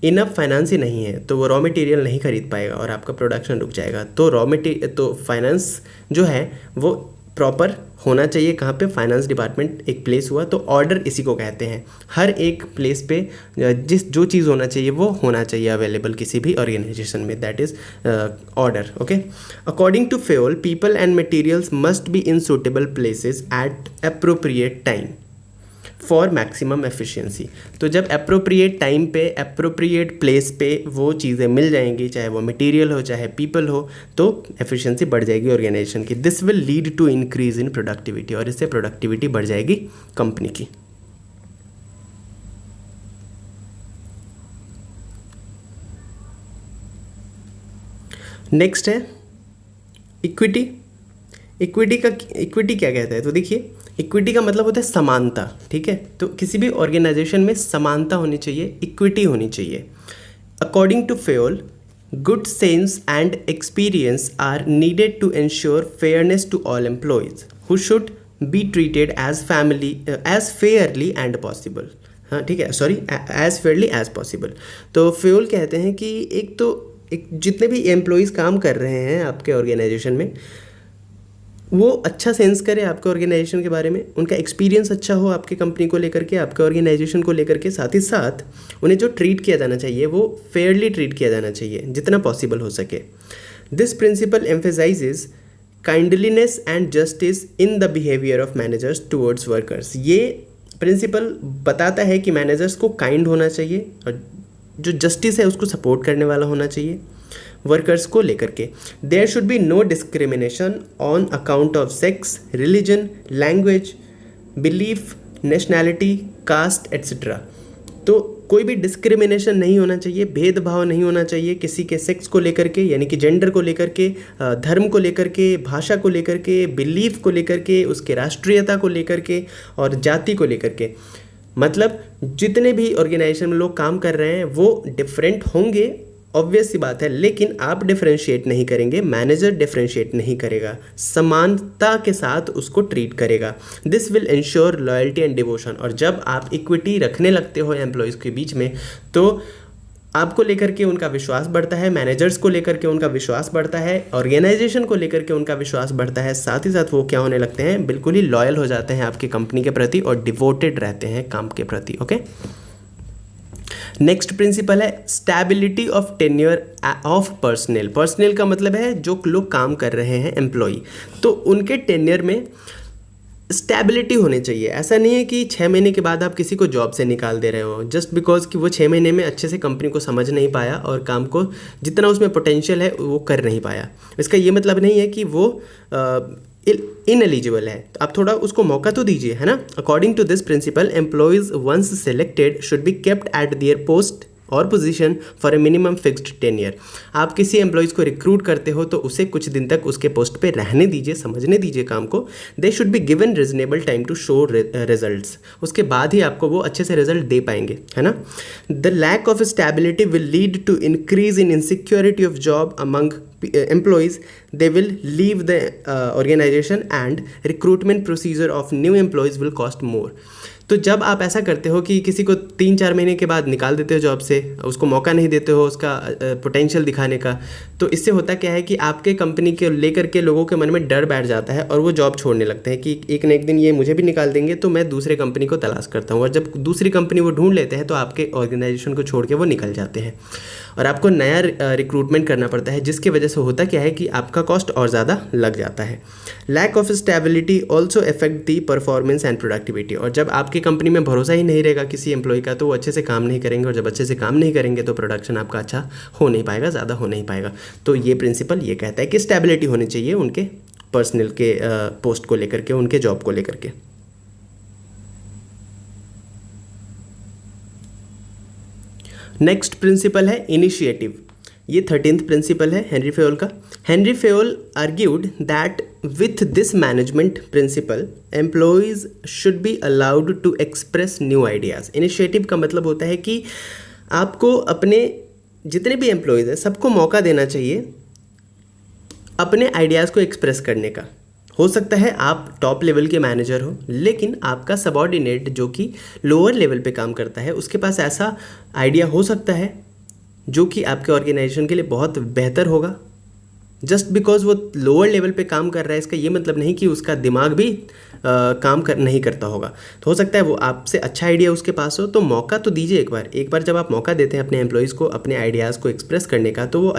इनफ फाइनेंस ही नहीं है, तो वो रॉ मटेरियल नहीं खरीद पाएगा और आपका प्रोडक्शन रुक जाएगा। तो फाइनेंस जो है वो प्रॉपर होना चाहिए। कहाँ पे, फाइनेंस डिपार्टमेंट एक प्लेस हुआ, तो ऑर्डर इसी को कहते हैं। हर एक प्लेस पे जो चीज़ होना चाहिए वो होना चाहिए अवेलेबल किसी भी ऑर्गेनाइजेशन में, that is order. Okay, according to Fayol, people and materials must be in suitable places at appropriate time for maximum efficiency. तो जब अप्रोप्रिएट टाइम पे, अप्रोप्रिएट प्लेस पे वो चीज़ें मिल जाएंगी, चाहे वो मटेरियल हो चाहे पीपल हो, तो एफिशिएंसी बढ़ जाएगी ऑर्गेनाइजेशन की। This will lead to increase in productivity, और इससे प्रोडक्टिविटी बढ़ जाएगी कंपनी की। नेक्स्ट है इक्विटी। इक्विटी क्या कहता है, तो देखिए इक्विटी का मतलब होता है समानता। ठीक है, तो किसी भी ऑर्गेनाइजेशन में समानता होनी चाहिए, इक्विटी होनी चाहिए। According to Fayol, good sense and experience are needed to ensure fairness to all employees who should be treated as fairly and possible. हाँ ठीक है, sorry, as fairly as possible. तो फेयोल कहते हैं कि एक जितने भी एम्प्लॉयज़ काम कर रहे हैं आपके ऑर्गेनाइजेशन में, वो अच्छा सेंस करे आपके ऑर्गेनाइजेशन के बारे में, उनका एक्सपीरियंस अच्छा हो आपके कंपनी को लेकर के, आपके ऑर्गेनाइजेशन को लेकर के। साथ ही साथ उन्हें जो ट्रीट किया जाना चाहिए वो फेयरली ट्रीट किया जाना चाहिए जितना पॉसिबल हो सके। This principle emphasises kindliness and justice in the behaviour of managers towards workers. ये प्रिंसिपल बताता है कि मैनेजर्स को काइंड होना चाहिए और जो जस्टिस है उसको सपोर्ट करने वाला होना चाहिए। वर्कर्स को लेकर के। There should be no discrimination on account of sex, religion, language, belief, nationality, caste etcetera. तो कोई भी डिस्क्रिमिनेशन नहीं होना चाहिए, भेदभाव नहीं होना चाहिए किसी के सेक्स को लेकर के, यानी कि जेंडर को लेकर के, धर्म को लेकर के, भाषा को लेकर के, बिलीफ को लेकर के, उसके राष्ट्रीयता को लेकर के और जाति को लेकर के। मतलब जितने भी ऑर्गेनाइजेशन में लोग काम कर रहे हैं वो डिफरेंट होंगे, ऑब्वियस सी बात है, लेकिन आप डिफरेंशिएट नहीं करेंगे, मैनेजर डिफरेंशिएट नहीं करेगा, समानता के साथ उसको ट्रीट करेगा। This will ensure loyalty and devotion. और जब आप इक्विटी रखने लगते हो एम्प्लॉयज़ के बीच में तो आपको लेकर के उनका विश्वास बढ़ता है, मैनेजर्स को लेकर के उनका विश्वास बढ़ता है, ऑर्गेनाइजेशन को लेकर के उनका विश्वास बढ़ता है, साथ ही साथ वो क्या होने लगते हैं, बिल्कुल ही लॉयल हो जाते हैं आपकी कंपनी के प्रति और डिवोटेड रहते हैं काम के प्रति। ओके, नेक्स्ट प्रिंसिपल है stability of tenure of personal. Personal का मतलब है जो लोग काम कर रहे हैं, एम्प्लॉय, तो उनके टेन्योर में स्टेबिलिटी होनी चाहिए। ऐसा नहीं है कि 6 महीने के बाद आप किसी को जॉब से निकाल दे रहे हो जस्ट बिकॉज कि वो 6 महीने में अच्छे से कंपनी को समझ नहीं पाया और काम को जितना उसमें पोटेंशियल है वो कर नहीं पाया। इसका ये मतलब नहीं है कि वो इनएलिजिबल है, तो आप थोड़ा उसको मौका तो दीजिए, है ना। According to this principle employees once selected should be kept at their post और position for a minimum fixed tenure. आप किसी एम्प्लॉयज़ को रिक्रूट करते हो तो उसे कुछ दिन तक उसके पोस्ट पे रहने दीजिए, समझने दीजिए काम को। They should be given reasonable time to show results, उसके बाद ही आपको वो अच्छे से रिजल्ट दे पाएंगे, है ना। The lack of stability will lead to increase in insecurity of job among employees. They will leave the organization and recruitment procedure of new employees will cost more. तो जब आप ऐसा करते हो कि किसी को 3-4 महीने के बाद निकाल देते हो जॉब से, उसको मौका नहीं देते हो उसका पोटेंशियल दिखाने का, तो इससे होता क्या है कि आपके कंपनी के लेकर के लोगों के मन में डर बैठ जाता है और वो जॉब छोड़ने लगते हैं कि एक न एक दिन ये मुझे भी निकाल देंगे तो मैं दूसरे कंपनी को तलाश करता हूँ। और जब दूसरी कंपनी वो ढूंढ लेते हैं तो आपके ऑर्गेनाइजेशन को छोड़ के वो निकल जाते हैं और आपको नया रिक्रूटमेंट करना पड़ता है, जिसकी वजह से होता क्या है कि आपका कॉस्ट और ज़्यादा लग जाता है। Lack of stability also affect the performance and productivity. और जब आपकी कंपनी में भरोसा ही नहीं रहेगा किसी एम्प्लॉय का तो वो अच्छे से काम नहीं करेंगे, और जब अच्छे से काम नहीं करेंगे तो प्रोडक्शन आपका अच्छा हो नहीं पाएगा, ज़्यादा हो नहीं पाएगा। तो ये प्रिंसिपल ये कहता है कि स्टेबिलिटी होनी चाहिए उनके पर्सनल के पोस्ट को लेकर के, उनके जॉब को लेकर के। नेक्स्ट प्रिंसिपल है इनिशिएटिव। ये 13th प्रिंसिपल है हेनरी फेयोल का। Henry Fayol argued that with this management principle employees should be allowed to express new ideas. Initiative का मतलब होता है कि आपको अपने जितने भी एम्प्लॉयज़ हैं सबको मौका देना चाहिए अपने आइडियाज़ को एक्सप्रेस करने का। हो सकता है आप टॉप लेवल के मैनेजर हो, लेकिन आपका सबऑर्डिनेट जो कि लोअर लेवल पे काम करता है उसके पास ऐसा आइडिया हो सकता है जो कि आपके ऑर्गेनाइजेशन के लिए बहुत बेहतर होगा। जस्ट बिकॉज वो लोअर लेवल पे काम कर रहा है इसका ये मतलब नहीं कि उसका दिमाग भी काम नहीं करता होगा। तो हो सकता है वो आपसे अच्छा आइडिया उसके पास हो, तो मौका तो दीजिए एक बार जब आप मौका देते हैं अपने एम्प्लॉयज़ को अपने आइडियाज़ को एक्सप्रेस करने का तो वो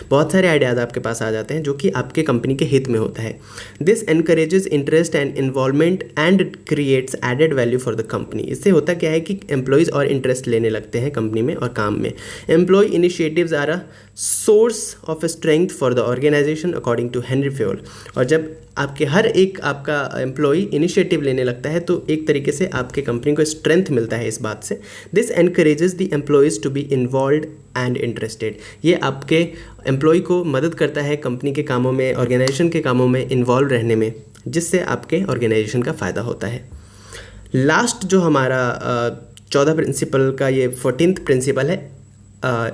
बहुत सारे आइडियाज़ आपके पास आ जाते हैं जो कि आपके कंपनी के हित में होता है। This encourages interest and involvement and creates added value for the company. इससे होता क्या है कि एम्प्लॉयज़ और इंटरेस्ट लेने लगते हैं कंपनी में और काम में। Employee initiatives are a source of strength for the organisation according to Henry Fayol. और जब आपके हर एक आपका एम्प्लॉय इनिशिएटिव लेने लगता है तो एक तरीके से आपके कंपनी को स्ट्रेंथ मिलता है इस बात से। This encourages the employees to be involved and interested. ये आपके एम्प्लॉय को मदद करता है कंपनी के कामों में, ऑर्गेनाइजेशन के कामों में इन्वॉल्व रहने में, जिससे आपके ऑर्गेनाइजेशन का फ़ायदा होता है। लास्ट जो हमारा 14 प्रिंसिपल का ये 14th प्रिंसिपल है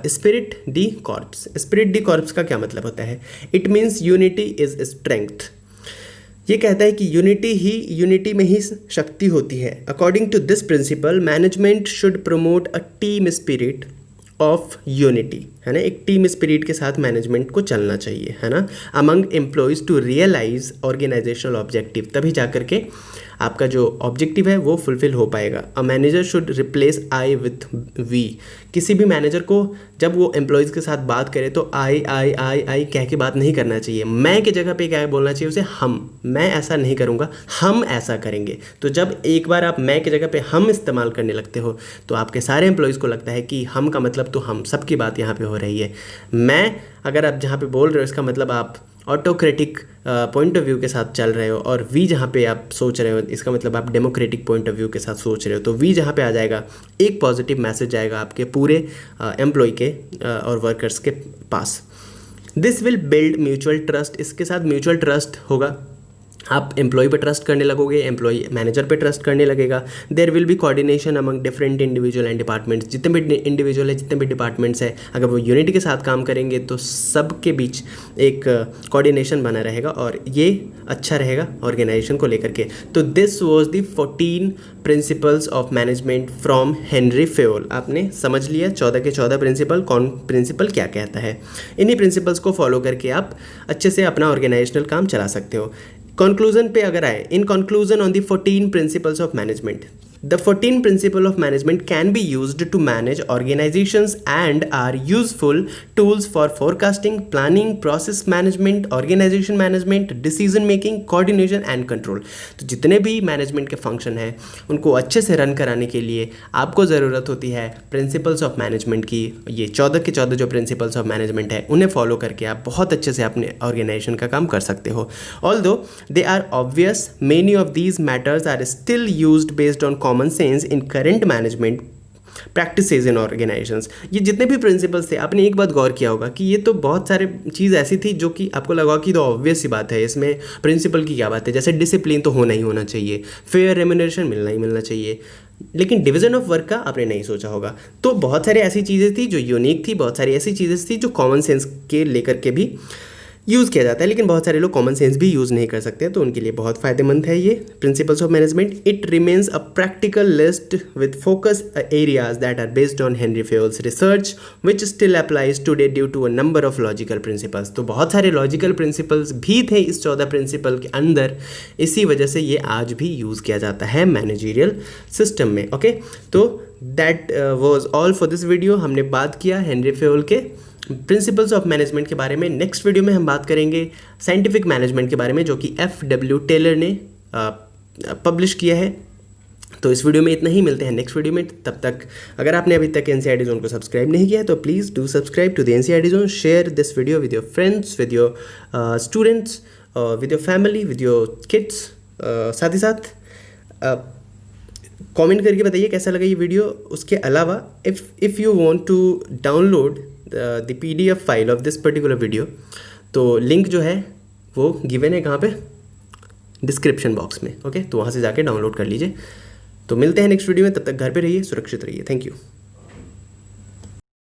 spirit D corps. Spirit D corps का क्या मतलब होता है? It means unity is strength. ये कहता है कि यूनिटी में ही शक्ति होती है। According to this principle management should promote a team spirit of unity, है ना। एक टीम स्पिरिट के साथ मैनेजमेंट को चलना चाहिए, है ना, among employees to realize organizational objective. तभी जा करके आपका जो ऑब्जेक्टिव है वो फुलफिल हो पाएगा। A manager should replace I with we. किसी भी मैनेजर को जब वो एम्प्लॉयज़ के साथ बात करे तो आई कह के बात नहीं करना चाहिए। मैं की जगह पे क्या बोलना चाहिए उसे? हम। मैं ऐसा नहीं करूँगा, हम ऐसा करेंगे। तो जब एक बार आप मैं की जगह पे हम इस्तेमाल करने लगते हो तो आपके सारे एम्प्लॉयज़ को लगता है कि हम का मतलब तो हम, सबकी बात यहाँ पे हो हो रही है। मैं अगर आप जहाँ पे बोल रहे हो इसका मतलब आप ऑटोक्रेटिक पॉइंट ऑफ व्यू के साथ चल रहे हो, और वी जहाँ पे आप सोच रहे हो इसका मतलब आप डेमोक्रेटिक पॉइंट ऑफ व्यू के साथ सोच रहे हो। तो वी जहाँ पे आ जाएगा एक पॉजिटिव मैसेज जाएगा आपके पूरे एम्प्लॉय के और वर्कर्स के पास। This will build mutual trust, इसके साथ म्यूचुअल ट्रस्ट होगा, आप एम्प्लॉय पे ट्रस्ट करने लगोगे, एम्प्लॉय मैनेजर पे ट्रस्ट करने लगेगा। There will be coordination among different individual and departments, जितने भी इंडिविजुअल है जितने भी डिपार्टमेंट्स है अगर वो यूनिटी के साथ काम करेंगे तो सबके बीच एक कोऑर्डिनेशन बना रहेगा और ये अच्छा रहेगा ऑर्गेनाइजेशन को लेकर के। तो this was the 14 principles of management from Henry Fayol. आपने समझ लिया 14 के 14 प्रिंसिपल, कौन प्रिंसिपल क्या कहता है। इन्हीं प्रिंसिपल्स को फॉलो करके आप अच्छे से अपना ऑर्गेनाइजेशनल काम चला सकते हो। कंक्लूजन पे अगर आए, in conclusion on the 14 principles of management, the 14 principles of management can be used to manage organizations and are useful tools for forecasting, planning, process management, organization management, decision making, coordination and control। तो जितने भी management के function हैं उनको अच्छे से run कराने के लिए आपको ज़रूरत होती है प्रिंसिपल्स ऑफ मैनेजमेंट की। ये 14 के 14 जो प्रिंसिपल्स ऑफ मैनेजमेंट है उन्हें फॉलो करके आप बहुत अच्छे से अपने ऑर्गेनाइजेशन का काम कर सकते हो। Although they are obvious, many of these matters are still used based on common sense in current management practices in organizations. ये जितने भी प्रिंसिपल्स थे आपने एक बात गौर किया होगा कि ये तो बहुत सारे चीज़ ऐसी थी जो कि आपको लगा कि तो ऑब्वियस सी बात है, इसमें प्रिंसिपल की क्या बात है। जैसे डिसिप्लिन तो होना ही होना चाहिए, फेयर रेम्यूनरेशन मिलना ही मिलना चाहिए, लेकिन डिवीजन ऑफ वर्क का आपने नहीं सोचा होगा। तो बहुत सारी ऐसी चीज़ें थी जो यूनिक थी, बहुत सारी ऐसी चीज़ें थी जो कॉमन सेंस के लेकर के भी यूज़ किया जाता है, लेकिन बहुत सारे लोग कॉमन सेंस भी यूज़ नहीं कर सकते, तो उनके लिए बहुत फ़ायदेमंद है ये principles of management. It remains a practical list with focus areas that are based on Henri Fayol's research which still applies today due to a number of logical principles. तो बहुत सारे लॉजिकल प्रिंसिपल्स भी थे इस 14 principal के अंदर, इसी वजह से ये आज भी यूज़ किया जाता है मैनेजरियल सिस्टम में। ओके, तो that was all for this video. हमने बात किया हेनरी फेयोल के प्रिंसिपल्स ऑफ मैनेजमेंट के बारे में। नेक्स्ट वीडियो में हम बात करेंगे साइंटिफिक मैनेजमेंट के बारे में, जो कि F.W. टेलर ने पब्लिश किया है। तो इस वीडियो में इतना ही, मिलते हैं नेक्स्ट वीडियो में। तब तक अगर आपने अभी तक NCERT जोन को सब्सक्राइब नहीं किया है तो please do subscribe to the NCERT zone, share this video with your friends, with your students, with your family, with your kids. साथ ही साथ कमेंट करके बताइए कैसा लगा ये वीडियो। उसके अलावा if you want to download the PDF file of this particular video, तो लिंक जो है वो गिवन है कहाँ पे, डिस्क्रिप्शन बॉक्स में। ओके, तो वहाँ से जाके डाउनलोड कर लीजिए। तो मिलते हैं नेक्स्ट वीडियो में, तब तक घर पे रहिए, सुरक्षित रहिए। Thank you.